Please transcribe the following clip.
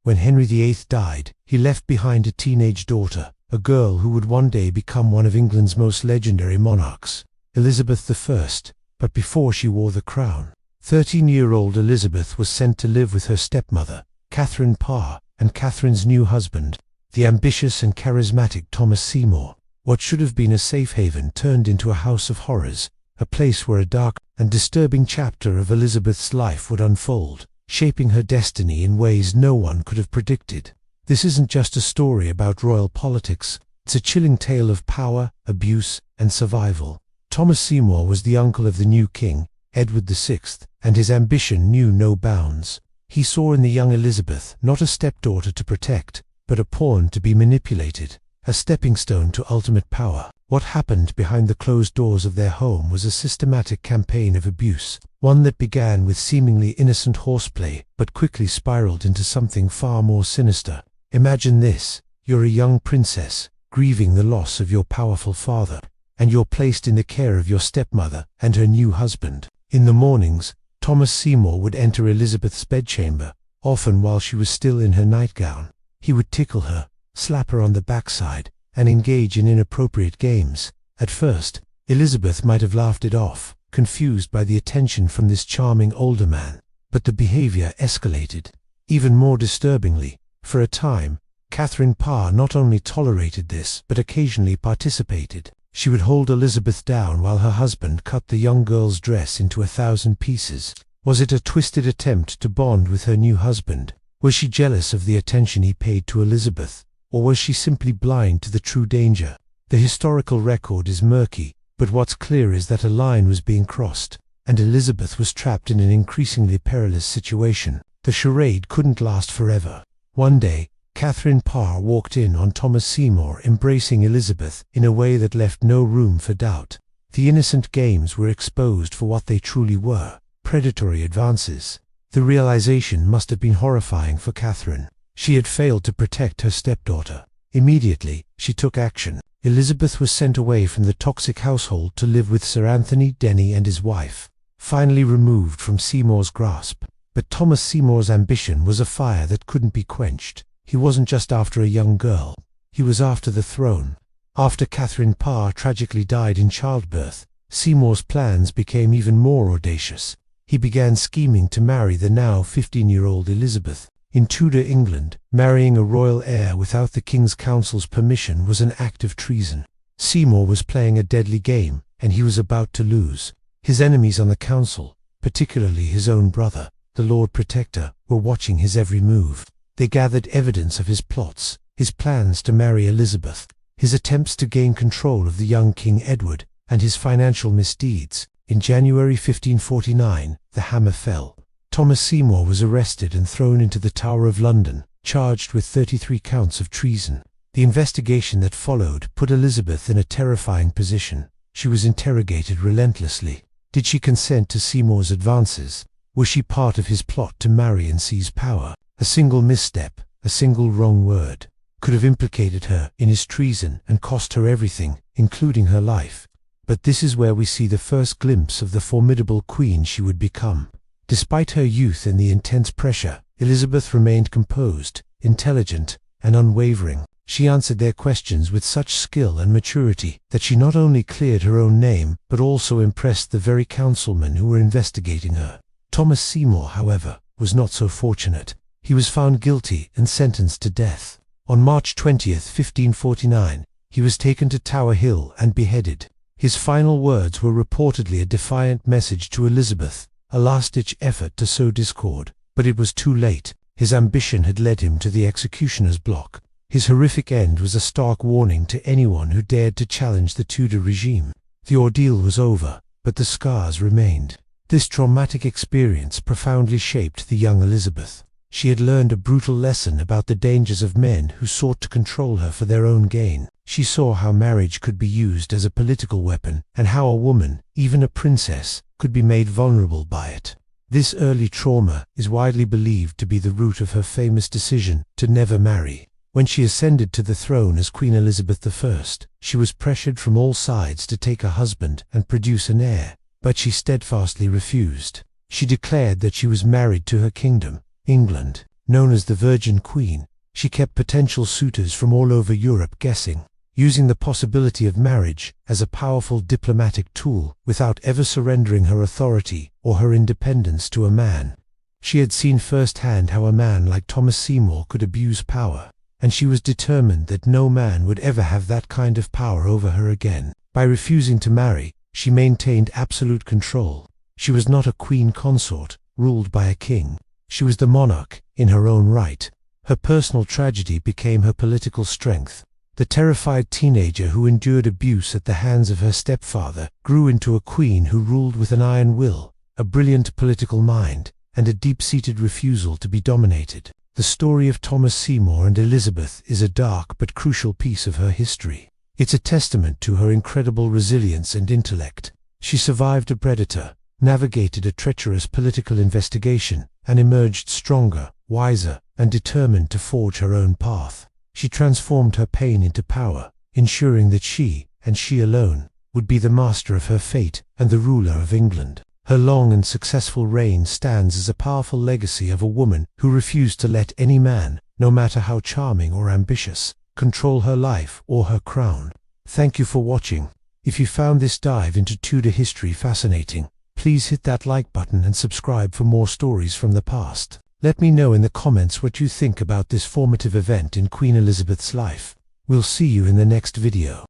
When Henry VIII died, he left behind a teenage daughter, a girl who would one day become one of England's most legendary monarchs, Elizabeth I. But before she wore the crown, 13-year-old Elizabeth was sent to live with her stepmother, Catherine Parr, and Catherine's new husband, the ambitious and charismatic Thomas Seymour. What should have been a safe haven turned into a house of horrors, a place where a dark and disturbing chapter of Elizabeth's life would unfold, shaping her destiny in ways no one could have predicted. This isn't just a story about royal politics, it's a chilling tale of power, abuse, and survival. Thomas Seymour was the uncle of the new king, Edward VI, and his ambition knew no bounds. He saw in the young Elizabeth not a stepdaughter to protect, but a pawn to be manipulated, a stepping stone to ultimate power. What happened behind the closed doors of their home was a systematic campaign of abuse, one that began with seemingly innocent horseplay but quickly spiraled into something far more sinister. Imagine this: you're a young princess, grieving the loss of your powerful father, and you're placed in the care of your stepmother and her new husband. In the mornings, Thomas Seymour would enter Elizabeth's bedchamber, often while she was still in her nightgown. He would tickle her, slap her on the backside, and engage in inappropriate games. At first, Elizabeth might have laughed it off, confused by the attention from this charming older man. But the behavior escalated. Even more disturbingly, for a time, Catherine Parr not only tolerated this, but occasionally participated. She would hold Elizabeth down while her husband cut the young girl's dress into 1,000 pieces. Was it a twisted attempt to bond with her new husband? Was she jealous of the attention he paid to Elizabeth? Or was she simply blind to the true danger? The historical record is murky, but what's clear is that a line was being crossed, and Elizabeth was trapped in an increasingly perilous situation. The charade couldn't last forever. One day, Catherine Parr walked in on Thomas Seymour embracing Elizabeth in a way that left no room for doubt. The innocent games were exposed for what they truly were: predatory advances. The realization must have been horrifying for Catherine. She had failed to protect her stepdaughter. Immediately, she took action. Elizabeth was sent away from the toxic household to live with Sir Anthony Denny and his wife, finally removed from Seymour's grasp. But Thomas Seymour's ambition was a fire that couldn't be quenched. He wasn't just after a young girl. He was after the throne. After Catherine Parr tragically died in childbirth, Seymour's plans became even more audacious. He began scheming to marry the now 15-year-old Elizabeth. In Tudor England, marrying a royal heir without the King's Council's permission was an act of treason. Seymour was playing a deadly game, and he was about to lose. His enemies on the council, particularly his own brother, the Lord Protector, were watching his every move. They gathered evidence of his plots, his plans to marry Elizabeth, his attempts to gain control of the young King Edward, and his financial misdeeds. In January 1549, the hammer fell. Thomas Seymour was arrested and thrown into the Tower of London, charged with 33 counts of treason. The investigation that followed put Elizabeth in a terrifying position. She was interrogated relentlessly. Did she consent to Seymour's advances? Was she part of his plot to marry and seize power? A single misstep, a single wrong word, could have implicated her in his treason and cost her everything, including her life. But this is where we see the first glimpse of the formidable queen she would become. Despite her youth and the intense pressure, Elizabeth remained composed, intelligent, and unwavering. She answered their questions with such skill and maturity that she not only cleared her own name, but also impressed the very councilmen who were investigating her. Thomas Seymour, however, was not so fortunate. He was found guilty and sentenced to death. On March 20th, 1549, he was taken to Tower Hill and beheaded. His final words were reportedly a defiant message to Elizabeth, a last-ditch effort to sow discord. But it was too late. His ambition had led him to the executioner's block. His horrific end was a stark warning to anyone who dared to challenge the Tudor regime. The ordeal was over, but the scars remained. This traumatic experience profoundly shaped the young Elizabeth. She had learned a brutal lesson about the dangers of men who sought to control her for their own gain. She saw how marriage could be used as a political weapon, and how a woman, even a princess, could be made vulnerable by it. This early trauma is widely believed to be the root of her famous decision to never marry. When she ascended to the throne as Queen Elizabeth I, she was pressured from all sides to take a husband and produce an heir, but she steadfastly refused. She declared that she was married to her kingdom, England, known as the Virgin Queen, she kept potential suitors from all over Europe guessing, using the possibility of marriage as a powerful diplomatic tool without ever surrendering her authority or her independence to a man. She had seen firsthand how a man like Thomas Seymour could abuse power, and she was determined that no man would ever have that kind of power over her again. By refusing to marry, she maintained absolute control. She was not a queen consort, ruled by a king. She was the monarch in her own right. Her personal tragedy became her political strength. The terrified teenager who endured abuse at the hands of her stepfather grew into a queen who ruled with an iron will, a brilliant political mind, and a deep-seated refusal to be dominated. The story of Thomas Seymour and Elizabeth is a dark but crucial piece of her history. It's a testament to her incredible resilience and intellect. She survived a predator, navigated a treacherous political investigation, and emerged stronger, wiser, and determined to forge her own path. She transformed her pain into power, ensuring that she, and she alone, would be the master of her fate and the ruler of England. Her long and successful reign stands as a powerful legacy of a woman who refused to let any man, no matter how charming or ambitious, control her life or her crown. Thank you for watching. If you found this dive into Tudor history fascinating, please hit that like button and subscribe for more stories from the past. Let me know in the comments what you think about this formative event in Queen Elizabeth's life. We'll see you in the next video.